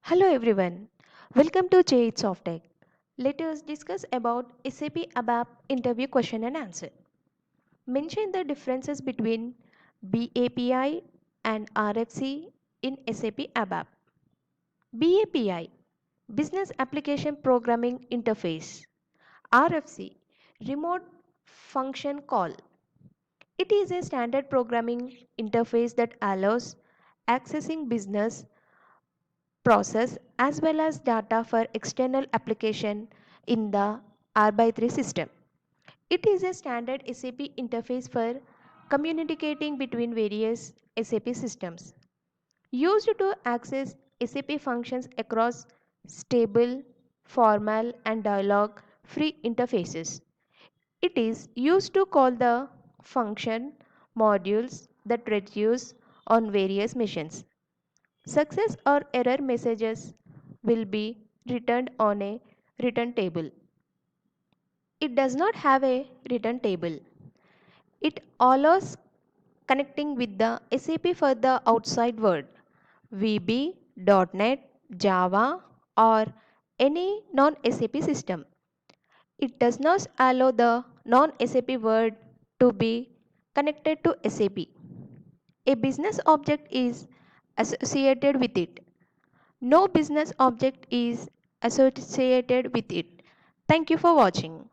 Hello everyone, welcome to J8 SOFTECH. Let us discuss about SAP ABAP interview question and answer. Mention the differences between BAPI and RFC in SAP ABAP. BAPI, Business Application Programming Interface. RFC, Remote Function Call. It is a standard programming interface that allows accessing business process as well as data for external application in the R/3 system. It is a standard SAP interface for communicating between various SAP systems, used to access SAP functions across stable, formal, and dialogue free interfaces. It is used to call the function modules that reduce on various machines. Success or error messages will be returned on a return table. It does not have a return table. It allows connecting with the SAP for the outside world, VB, .NET, Java, or any non-SAP system. It does not allow the non-SAP world to be connected to SAP. A business object is associated with it. No business object is associated with it. Thank you for watching.